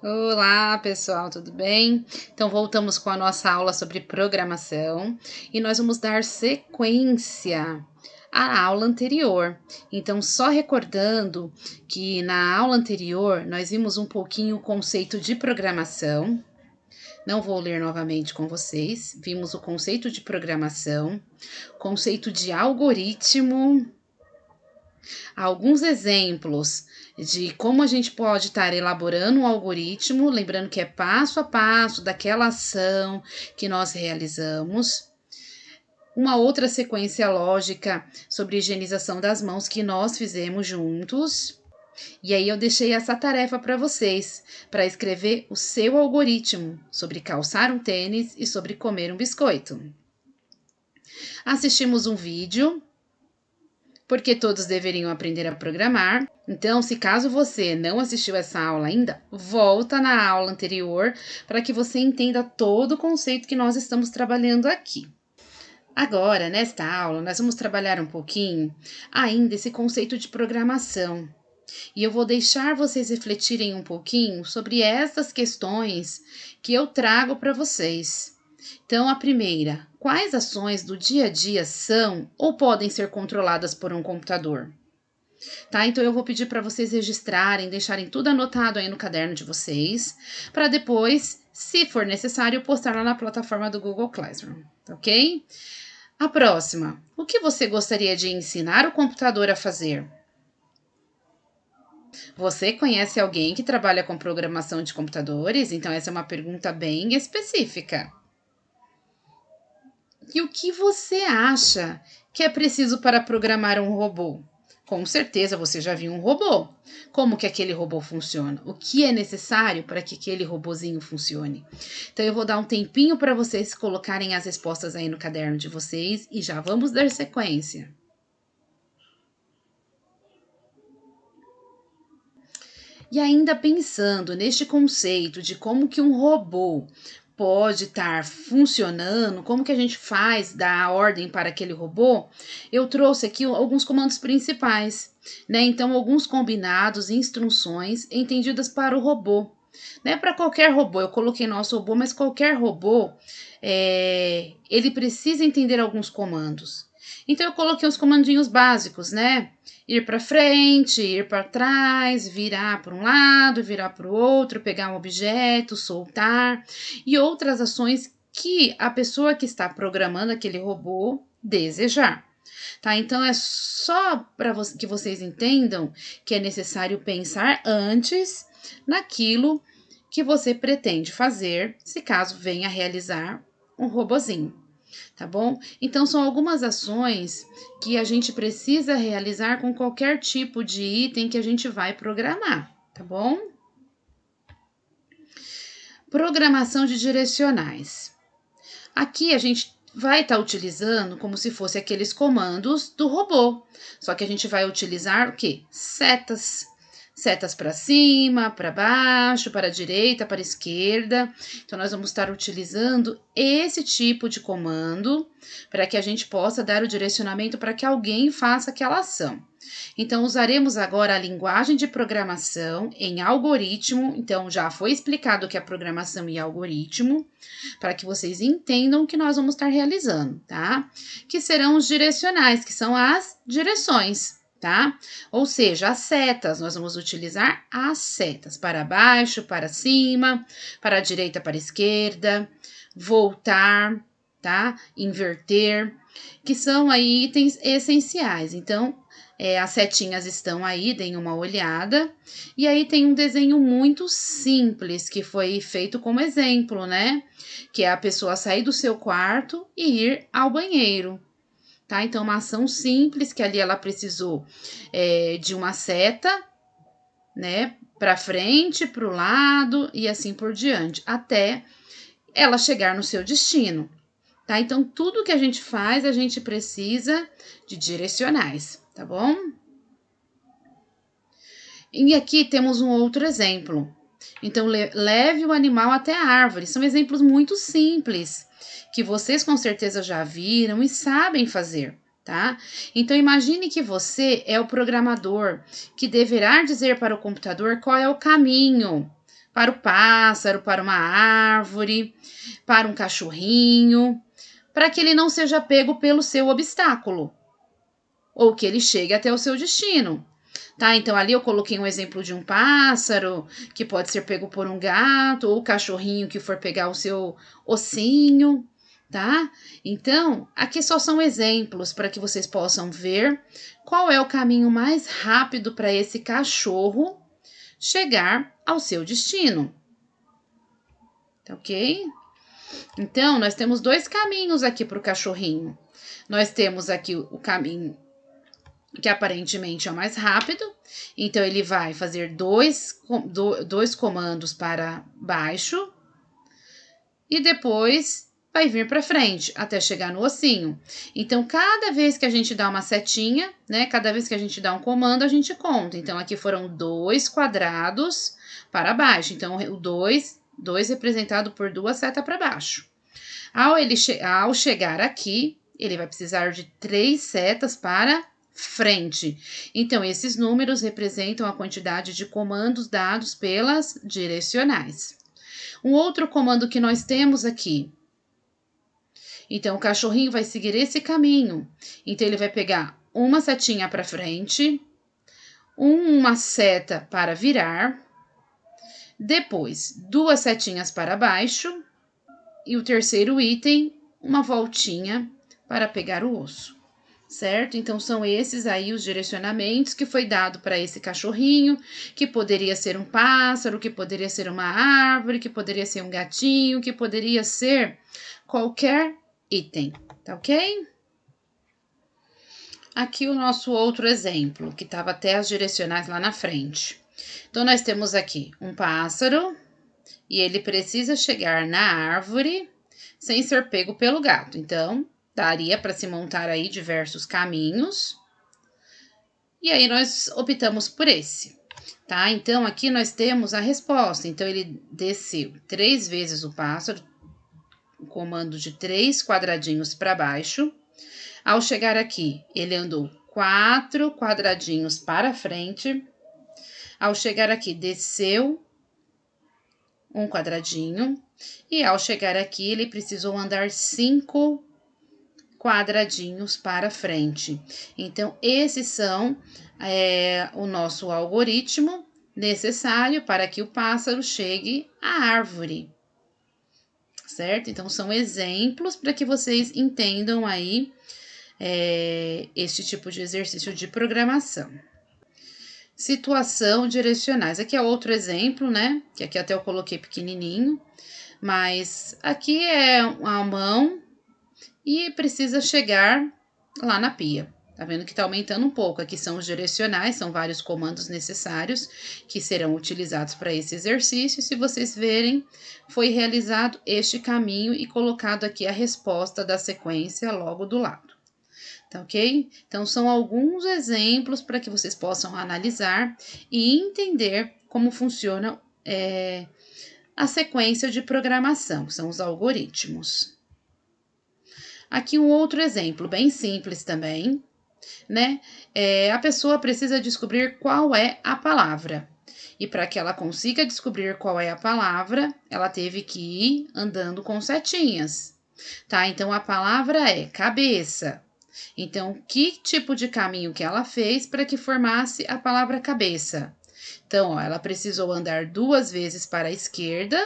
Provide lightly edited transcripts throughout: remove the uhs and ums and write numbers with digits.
Olá, pessoal, tudo bem? Então, voltamos com a nossa aula sobre programação e nós vamos dar sequência à aula anterior. Então, só recordando que na aula anterior nós vimos um pouquinho o conceito de programação. Não vou ler novamente com vocês. Vimos o conceito de programação, conceito de algoritmo, alguns exemplos de como a gente pode estar elaborando um algoritmo, lembrando que é passo a passo daquela ação que nós realizamos. Uma outra sequência lógica sobre higienização das mãos que nós fizemos juntos. E aí eu deixei essa tarefa para vocês, para escrever o seu algoritmo sobre calçar um tênis e sobre comer um biscoito. Assistimos um vídeo porque todos deveriam aprender a programar. Então, se caso você não assistiu essa aula ainda, volta na aula anterior para que você entenda todo o conceito que nós estamos trabalhando aqui. Agora, nesta aula, nós vamos trabalhar um pouquinho ainda esse conceito de programação. E eu vou deixar vocês refletirem um pouquinho sobre essas questões que eu trago para vocês. Então, a primeira, quais ações do dia a dia são ou podem ser controladas por um computador? Tá? Então, eu vou pedir para vocês registrarem, deixarem tudo anotado aí no caderno de vocês, para depois, se for necessário, postar lá na plataforma do Google Classroom, ok? A próxima, o que você gostaria de ensinar o computador a fazer? Você conhece alguém que trabalha com programação de computadores? Então, essa é uma pergunta bem específica. E o que você acha que é preciso para programar um robô? Com certeza você já viu um robô. Como que aquele robô funciona? O que é necessário para que aquele robozinho funcione? Então eu vou dar um tempinho para vocês colocarem as respostas aí no caderno de vocês e já vamos dar sequência. E ainda pensando neste conceito de como que um robô pode estar funcionando, como que a gente faz dar a ordem para aquele robô, eu trouxe aqui alguns comandos principais, né? Então, alguns combinados, instruções entendidas para o robô. Não é para qualquer robô, eu coloquei nosso robô, mas qualquer robô, ele precisa entender alguns comandos. Então, eu coloquei os comandinhos básicos, né? Ir para frente, ir para trás, virar para um lado, virar para o outro, pegar um objeto, soltar e outras ações que a pessoa que está programando aquele robô desejar. Tá? Então é só para que vocês entendam que é necessário pensar antes naquilo que você pretende fazer, se caso venha a realizar um robozinho. Tá bom? Então, são algumas ações que a gente precisa realizar com qualquer tipo de item que a gente vai programar, tá bom? Programação de direcionais. Aqui a gente vai estar utilizando como se fosse aqueles comandos do robô, só que a gente vai utilizar o quê? Setas. Setas para cima, para baixo, para a direita, para a esquerda. Então, nós vamos estar utilizando esse tipo de comando para que a gente possa dar o direcionamento para que alguém faça aquela ação. Então, usaremos agora a linguagem de programação em algoritmo. Então, já foi explicado o que é programação e algoritmo, para que vocês entendam o que nós vamos estar realizando, tá? Que serão os direcionais, que são as direções, tá? Ou seja, as setas, nós vamos utilizar as setas para baixo, para cima, para a direita, para a esquerda, voltar, tá? Inverter, que são aí itens essenciais. Então, as setinhas estão aí, deem uma olhada. E aí tem um desenho muito simples que foi feito como exemplo, né? Que é a pessoa sair do seu quarto e ir ao banheiro. Tá? Então, uma ação simples que ali ela precisou de uma seta, né? Para frente, para o lado e assim por diante, até ela chegar no seu destino. Tá? Então, tudo que a gente faz, a gente precisa de direcionais, tá bom? E aqui temos um outro exemplo. Então, leve o animal até a árvore. São exemplos muito simples, que vocês com certeza já viram e sabem fazer, tá? Então, imagine que você é o programador que deverá dizer para o computador qual é o caminho para o pássaro, para uma árvore, para um cachorrinho, para que ele não seja pego pelo seu obstáculo, ou que ele chegue até o seu destino. Tá, então ali eu coloquei um exemplo de um pássaro que pode ser pego por um gato, ou o cachorrinho que for pegar o seu ossinho, tá? Então, aqui só são exemplos para que vocês possam ver qual é o caminho mais rápido para esse cachorro chegar ao seu destino. Tá ok? Então, nós temos dois caminhos aqui para o cachorrinho. Nós temos aqui o caminho que aparentemente é o mais rápido. Então, ele vai fazer dois comandos para baixo e depois vai vir para frente até chegar no ossinho. Então, cada vez que a gente dá uma setinha, né? Cada vez que a gente dá um comando, a gente conta. Então, aqui foram 2 quadrados para baixo. Então, o 2 representado por 2 setas para baixo. Ao chegar aqui, ele vai precisar de 3 setas para frente. Então, esses números representam a quantidade de comandos dados pelas direcionais. Um outro comando que nós temos aqui. Então, o cachorrinho vai seguir esse caminho. Então, ele vai pegar uma setinha para frente, uma seta para virar, depois 2 setinhas para baixo e o terceiro item, uma voltinha para pegar o osso. Certo? Então, são esses aí os direcionamentos que foi dado para esse cachorrinho, que poderia ser um pássaro, que poderia ser uma árvore, que poderia ser um gatinho, que poderia ser qualquer item, tá ok? Aqui o nosso outro exemplo, que estava até as direcionais lá na frente. Então, nós temos aqui um pássaro e ele precisa chegar na árvore sem ser pego pelo gato. Então, daria para se montar aí diversos caminhos. E aí, nós optamos por esse, tá? Então, aqui nós temos a resposta. Então, ele desceu 3 vezes o pássaro, o comando de 3 quadradinhos para baixo. Ao chegar aqui, ele andou 4 quadradinhos para frente. Ao chegar aqui, desceu um quadradinho. E ao chegar aqui, ele precisou andar 5 quadradinhos para frente. Então, esses são o nosso algoritmo necessário para que o pássaro chegue à árvore. Certo? Então, são exemplos para que vocês entendam aí este tipo de exercício de programação. Situação direcionais. Aqui é outro exemplo, né? Que aqui até eu coloquei pequenininho. Mas aqui é a mão e precisa chegar lá na pia. Tá vendo que tá aumentando um pouco? Aqui são os direcionais, são vários comandos necessários que serão utilizados para esse exercício. Se vocês verem, foi realizado este caminho e colocado aqui a resposta da sequência logo do lado. Tá ok? Então, são alguns exemplos para que vocês possam analisar e entender como funciona a sequência de programação, que são os algoritmos. Aqui um outro exemplo, bem simples também, né? A pessoa precisa descobrir qual é a palavra. E para que ela consiga descobrir qual é a palavra, ela teve que ir andando com setinhas, tá? Então, a palavra é cabeça. Então, que tipo de caminho que ela fez para que formasse a palavra cabeça? Então, ó, ela precisou andar 2 vezes para a esquerda,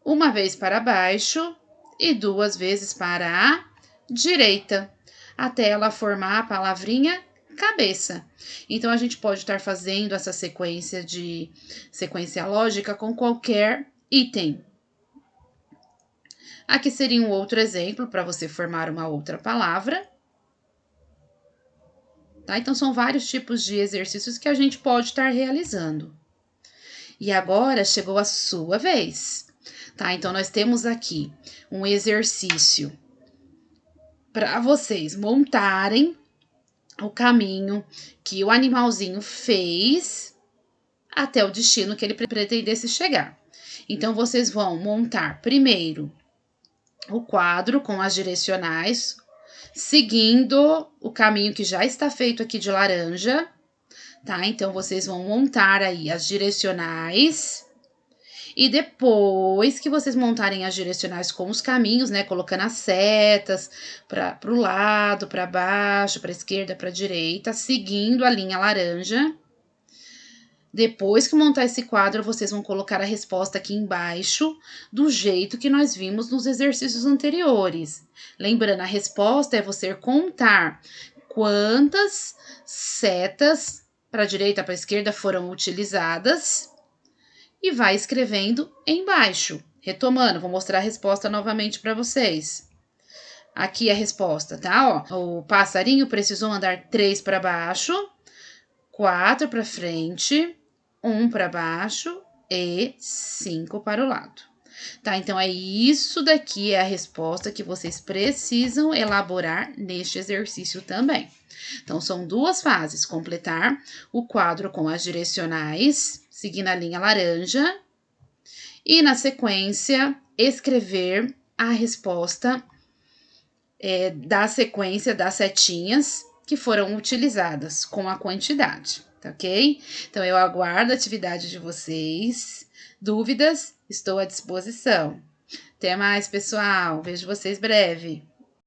uma vez para baixo e 2 vezes para a direita, até ela formar a palavrinha cabeça. Então, a gente pode estar fazendo essa sequência lógica com qualquer item. Aqui seria um outro exemplo para você formar uma outra palavra. Tá? Então, são vários tipos de exercícios que a gente pode estar realizando. E agora chegou a sua vez. Tá? Então, nós temos aqui um exercício para vocês montarem o caminho que o animalzinho fez até o destino que ele pretendesse chegar. Então, vocês vão montar primeiro o quadro com as direcionais, seguindo o caminho que já está feito aqui de laranja, tá? Então, vocês vão montar aí as direcionais. E depois que vocês montarem as direcionais com os caminhos, né, colocando as setas para o lado, para baixo, para esquerda, para direita, seguindo a linha laranja. Depois que montar esse quadro, vocês vão colocar a resposta aqui embaixo, do jeito que nós vimos nos exercícios anteriores. Lembrando, a resposta é você contar quantas setas para a direita, para a esquerda foram utilizadas e vai escrevendo embaixo. Retomando, vou mostrar a resposta novamente para vocês. Aqui a resposta, tá? Ó, o passarinho precisou andar 3 para baixo, 4 para frente, 1 para baixo e 5 para o lado. Tá, então é isso daqui, é a resposta que vocês precisam elaborar neste exercício também. Então, são duas fases: completar o quadro com as direcionais, seguindo a linha laranja, e na sequência, escrever a resposta da sequência das setinhas que foram utilizadas com a quantidade, tá ok? Então, eu aguardo a atividade de vocês. Dúvidas? Estou à disposição. Até mais, pessoal. Vejo vocês breve.